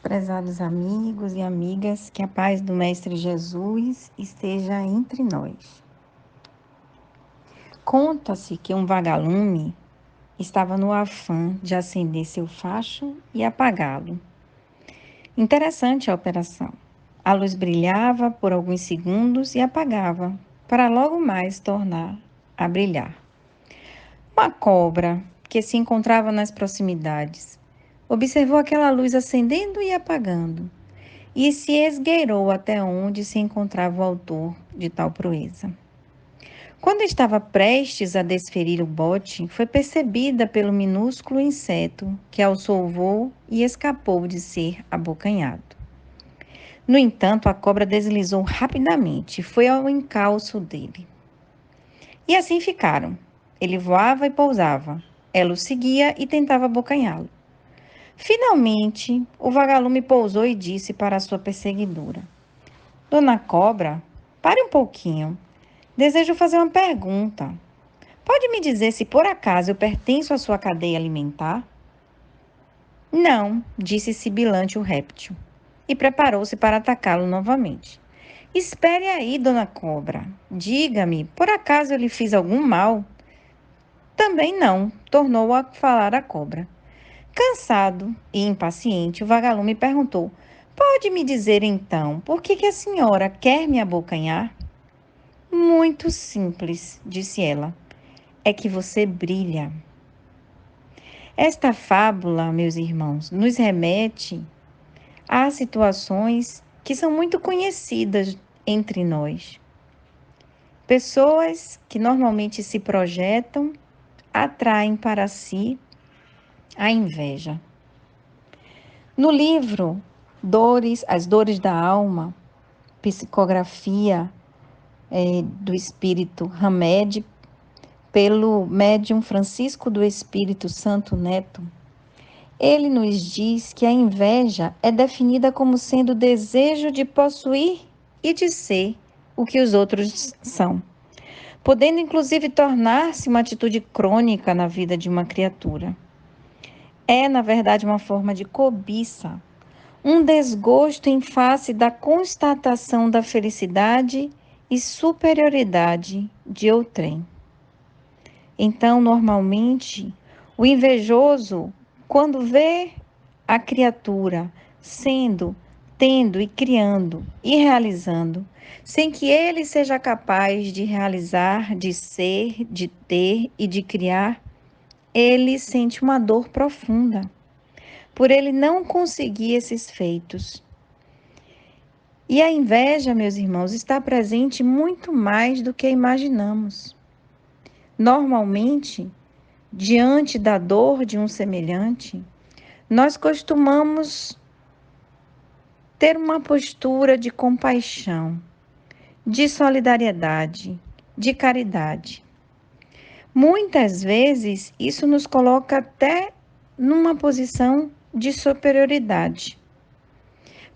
prezados amigos e amigas, que a paz do Mestre Jesus esteja entre nós. Conta-se que um vagalume estava no afã de acender seu facho e apagá-lo. Interessante a operação. A luz brilhava por alguns segundos e apagava, para logo mais tornar a brilhar. Uma cobra, que se encontrava nas proximidades, observou aquela luz acendendo e apagando, e se esgueirou até onde se encontrava o autor de tal proeza. Quando estava prestes a desferir o bote, foi percebida pelo minúsculo inseto que alçou o voo e escapou de ser abocanhado. No entanto, a cobra deslizou rapidamente e foi ao encalço dele. E assim ficaram. Ele voava e pousava. Ela o seguia e tentava abocanhá-lo. Finalmente, o vagalume pousou e disse para a sua perseguidora: Dona Cobra, pare um pouquinho. Desejo fazer uma pergunta. Pode me dizer se por acaso eu pertenço à sua cadeia alimentar? Não, disse sibilante o réptil, e preparou-se para atacá-lo novamente. Espere aí, Dona Cobra. Diga-me, por acaso eu lhe fiz algum mal? Também não, tornou a falar a cobra. Cansado e impaciente, o vagalume perguntou: Pode me dizer então, por que a senhora quer me abocanhar? Muito simples, disse ela. É que você brilha. Esta fábula, meus irmãos, nos remete a situações que são muito conhecidas entre nós. Pessoas que normalmente se projetam atraem para si a inveja. No livro As Dores da Alma, psicografia do espírito Hamed, pelo médium Francisco do Espírito Santo Neto, ele nos diz que a inveja é definida como sendo o desejo de possuir e de ser o que os outros são, podendo inclusive tornar-se uma atitude crônica na vida de uma criatura. É, na verdade, uma forma de cobiça, um desgosto em face da constatação da felicidade e superioridade de outrem. Então, normalmente, o invejoso, quando vê a criatura tendo e criando e realizando, sem que ele seja capaz de realizar, de ser, de ter e de criar, ele sente uma dor profunda por ele não conseguir esses feitos. E a inveja, meus irmãos, está presente muito mais do que imaginamos. Normalmente, diante da dor de um semelhante, nós costumamos ter uma postura de compaixão, de solidariedade, de caridade. Muitas vezes, isso nos coloca até numa posição de superioridade.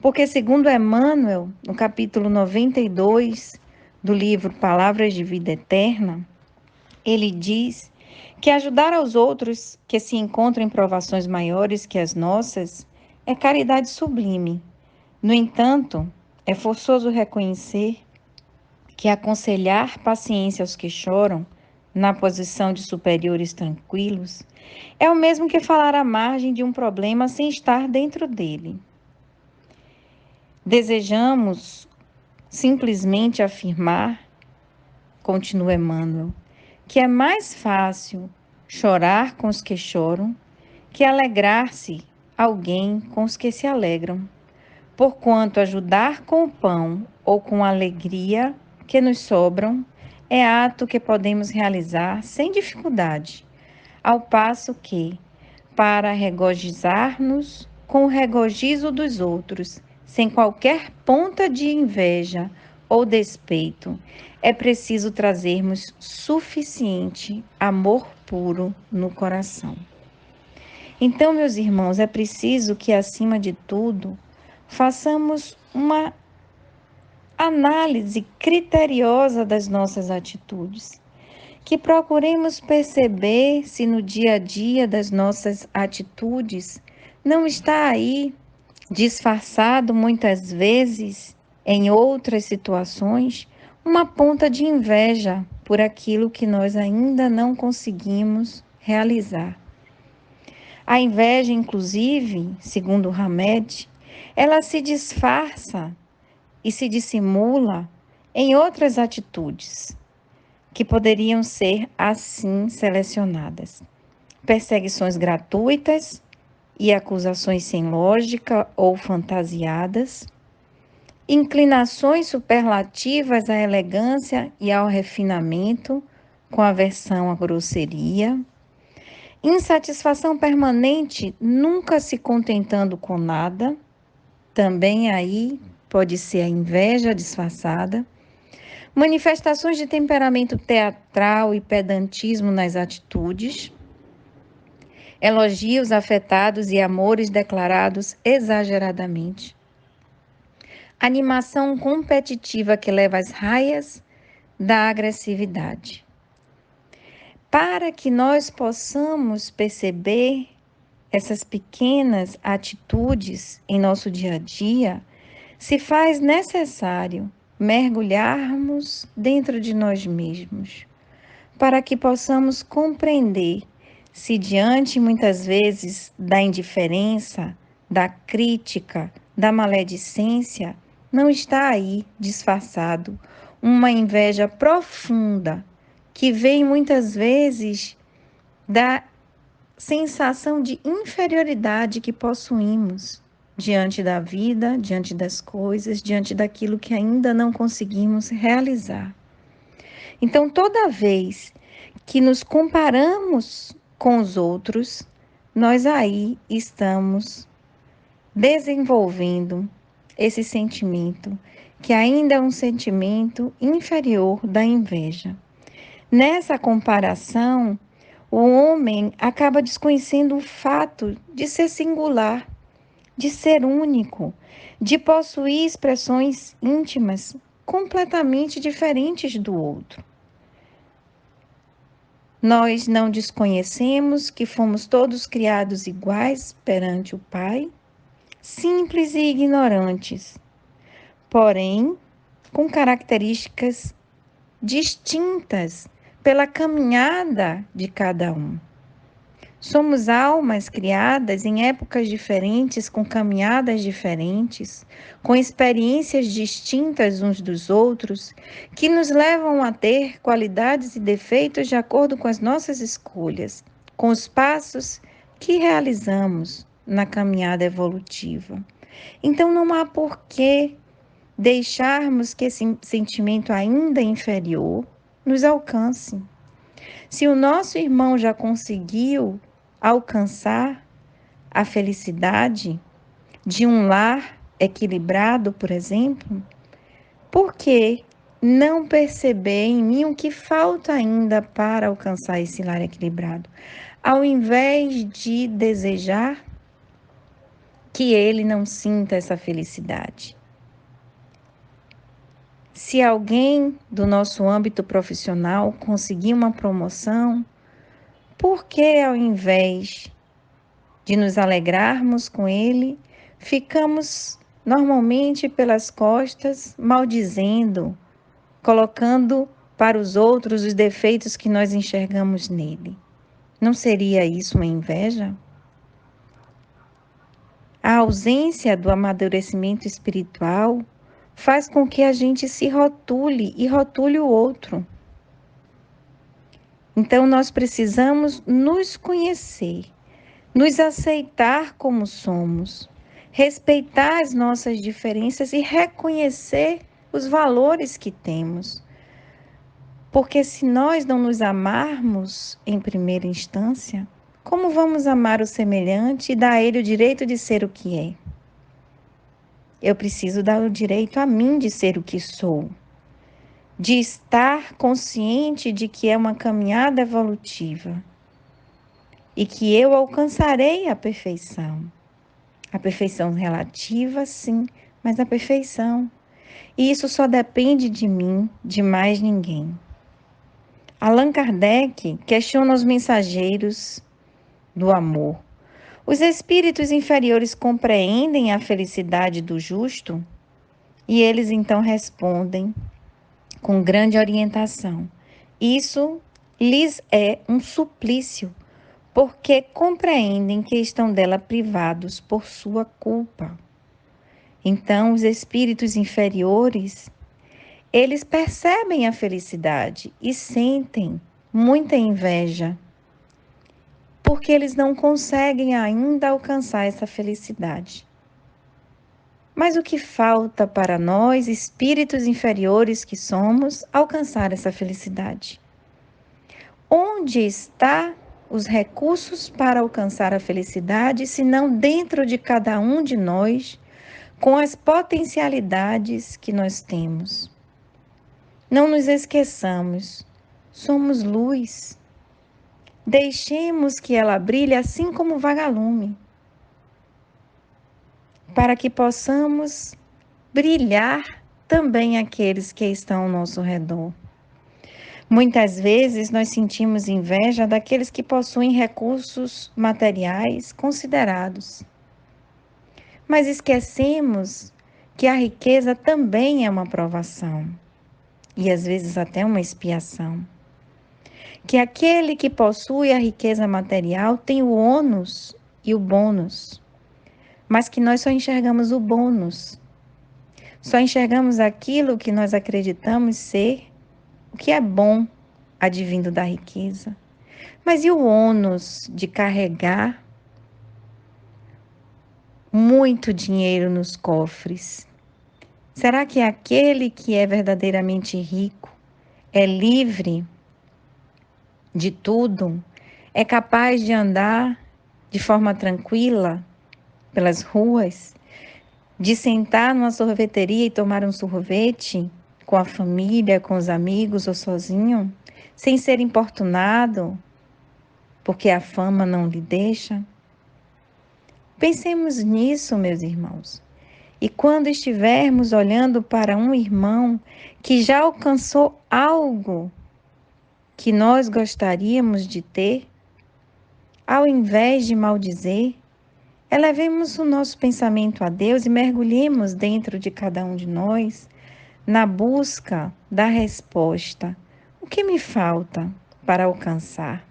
Porque, segundo Emmanuel, no capítulo 92 do livro Palavras de Vida Eterna, ele diz que ajudar aos outros que se encontram em provações maiores que as nossas é caridade sublime. No entanto, é forçoso reconhecer que aconselhar paciência aos que choram, na posição de superiores tranquilos, é o mesmo que falar à margem de um problema sem estar dentro dele. Desejamos simplesmente afirmar, continua Emmanuel, que é mais fácil chorar com os que choram que alegrar-se alguém com os que se alegram. Porquanto ajudar com o pão ou com a alegria que nos sobram é ato que podemos realizar sem dificuldade, ao passo que, para regozijar-nos com o regozijo dos outros, sem qualquer ponta de inveja ou despeito, é preciso trazermos suficiente amor puro no coração. Então, meus irmãos, é preciso que, acima de tudo, façamos uma análise criteriosa das nossas atitudes, que procuremos perceber se no dia a dia das nossas atitudes não está aí disfarçado muitas vezes, em outras situações, uma ponta de inveja por aquilo que nós ainda não conseguimos realizar. A inveja, inclusive, segundo Hamed, ela se disfarça e se dissimula em outras atitudes que poderiam ser assim selecionadas: perseguições gratuitas e acusações sem lógica ou fantasiadas, inclinações superlativas à elegância e ao refinamento, com aversão à grosseria, insatisfação permanente, nunca se contentando com nada, também aí pode ser a inveja disfarçada, manifestações de temperamento teatral e pedantismo nas atitudes, elogios afetados e amores declarados exageradamente, animação competitiva que leva às raias da agressividade. Para que nós possamos perceber essas pequenas atitudes em nosso dia a dia, se faz necessário mergulharmos dentro de nós mesmos, para que possamos compreender se diante muitas vezes da indiferença, da crítica, da maledicência, não está aí disfarçado uma inveja profunda que vem muitas vezes da sensação de inferioridade que possuímos diante da vida, diante das coisas, diante daquilo que ainda não conseguimos realizar. Então, toda vez que nos comparamos com os outros, nós aí estamos desenvolvendo esse sentimento, que ainda é um sentimento inferior da inveja. Nessa comparação, o homem acaba desconhecendo o fato de ser singular, de ser único, de possuir expressões íntimas completamente diferentes do outro. Nós não desconhecemos que fomos todos criados iguais perante o Pai, simples e ignorantes, porém com características distintas pela caminhada de cada um. Somos almas criadas em épocas diferentes, com caminhadas diferentes, com experiências distintas uns dos outros, que nos levam a ter qualidades e defeitos de acordo com as nossas escolhas, com os passos que realizamos na caminhada evolutiva. Então não há por que deixarmos que esse sentimento ainda inferior nos alcance. Se o nosso irmão já conseguiu alcançar a felicidade de um lar equilibrado, por exemplo, por que não perceber em mim o que falta ainda para alcançar esse lar equilibrado? Ao invés de desejar que ele não sinta essa felicidade. Se alguém do nosso âmbito profissional conseguir uma promoção, por que ao invés de nos alegrarmos com ele, ficamos normalmente pelas costas maldizendo, colocando para os outros os defeitos que nós enxergamos nele? Não seria isso uma inveja? A ausência do amadurecimento espiritual faz com que a gente se rotule e rotule o outro. Então, nós precisamos nos conhecer, nos aceitar como somos, respeitar as nossas diferenças e reconhecer os valores que temos. Porque se nós não nos amarmos em primeira instância, como vamos amar o semelhante e dar a ele o direito de ser o que é? Eu preciso dar o direito a mim de ser o que sou, de estar consciente de que é uma caminhada evolutiva e que eu alcançarei a perfeição. A perfeição relativa, sim, mas a perfeição. E isso só depende de mim, de mais ninguém. Allan Kardec questiona os mensageiros do amor. Os espíritos inferiores compreendem a felicidade do justo e eles então respondem com grande orientação. Isso lhes é um suplício, porque compreendem que estão dela privados por sua culpa. Então, os espíritos inferiores, eles percebem a felicidade e sentem muita inveja, porque eles não conseguem ainda alcançar essa felicidade. Mas o que falta para nós, espíritos inferiores que somos, alcançar essa felicidade? Onde está os recursos para alcançar a felicidade, se não dentro de cada um de nós, com as potencialidades que nós temos? Não nos esqueçamos, somos luz. Deixemos que ela brilhe assim como o vagalume, para que possamos brilhar também aqueles que estão ao nosso redor. Muitas vezes nós sentimos inveja daqueles que possuem recursos materiais considerados, mas esquecemos que a riqueza também é uma provação e às vezes até uma expiação. Que aquele que possui a riqueza material tem o ônus e o bônus, mas que nós só enxergamos o bônus, só enxergamos aquilo que nós acreditamos ser o que é bom advindo da riqueza. Mas e o ônus de carregar muito dinheiro nos cofres? Será que aquele que é verdadeiramente rico é livre de tudo? É capaz de andar de forma tranquila pelas ruas? De sentar numa sorveteria e tomar um sorvete com a família, com os amigos ou sozinho, sem ser importunado, porque a fama não lhe deixa? Pensemos nisso, meus irmãos. E quando estivermos olhando para um irmão que já alcançou algo que nós gostaríamos de ter, ao invés de maldizer, elevemos o nosso pensamento a Deus e mergulhemos dentro de cada um de nós na busca da resposta. O que me falta para alcançar?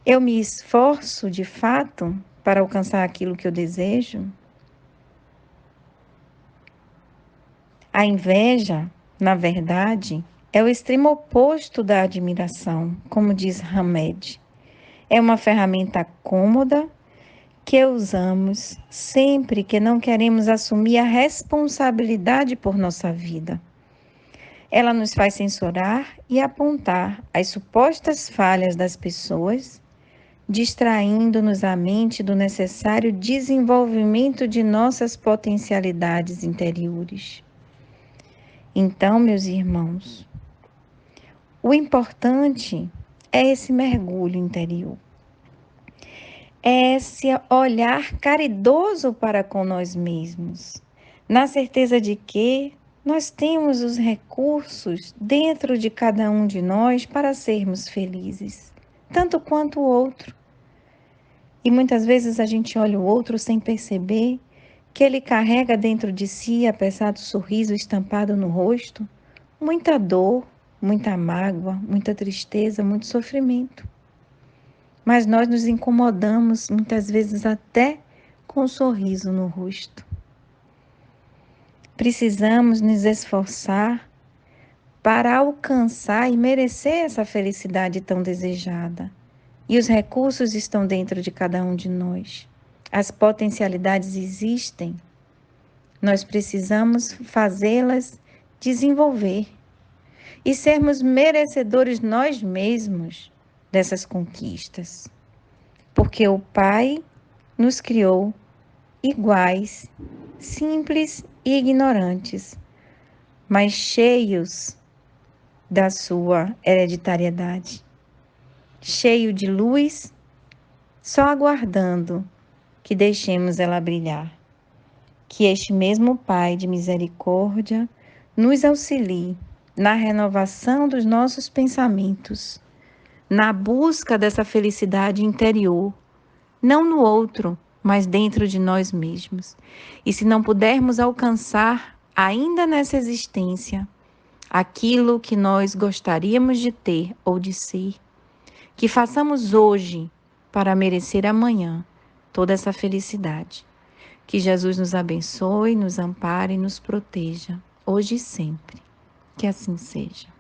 Eu me esforço de fato para alcançar aquilo que eu desejo? A inveja, na verdade, é o extremo oposto da admiração, como diz Hamed. É uma ferramenta cômoda que usamos sempre que não queremos assumir a responsabilidade por nossa vida. Ela nos faz censurar e apontar as supostas falhas das pessoas, distraindo-nos a mente do necessário desenvolvimento de nossas potencialidades interiores. Então, meus irmãos, o importante é esse mergulho interior. É esse olhar caridoso para com nós mesmos, na certeza de que nós temos os recursos dentro de cada um de nós para sermos felizes, tanto quanto o outro. E muitas vezes a gente olha o outro sem perceber que ele carrega dentro de si, apesar do sorriso estampado no rosto, muita dor, muita mágoa, muita tristeza, muito sofrimento. Mas nós nos incomodamos muitas vezes até com um sorriso no rosto. Precisamos nos esforçar para alcançar e merecer essa felicidade tão desejada. E os recursos estão dentro de cada um de nós. As potencialidades existem. Nós precisamos fazê-las desenvolver e sermos merecedores nós mesmos dessas conquistas. Porque o Pai nos criou iguais, simples e ignorantes, mas cheios da sua hereditariedade, cheio de luz, só aguardando que deixemos ela brilhar. Que este mesmo Pai de misericórdia nos auxilie na renovação dos nossos pensamentos, na busca dessa felicidade interior, não no outro, mas dentro de nós mesmos. E se não pudermos alcançar ainda nessa existência aquilo que nós gostaríamos de ter ou de ser, que façamos hoje para merecer amanhã toda essa felicidade. Que Jesus nos abençoe, nos ampare e nos proteja, hoje e sempre. Que assim seja.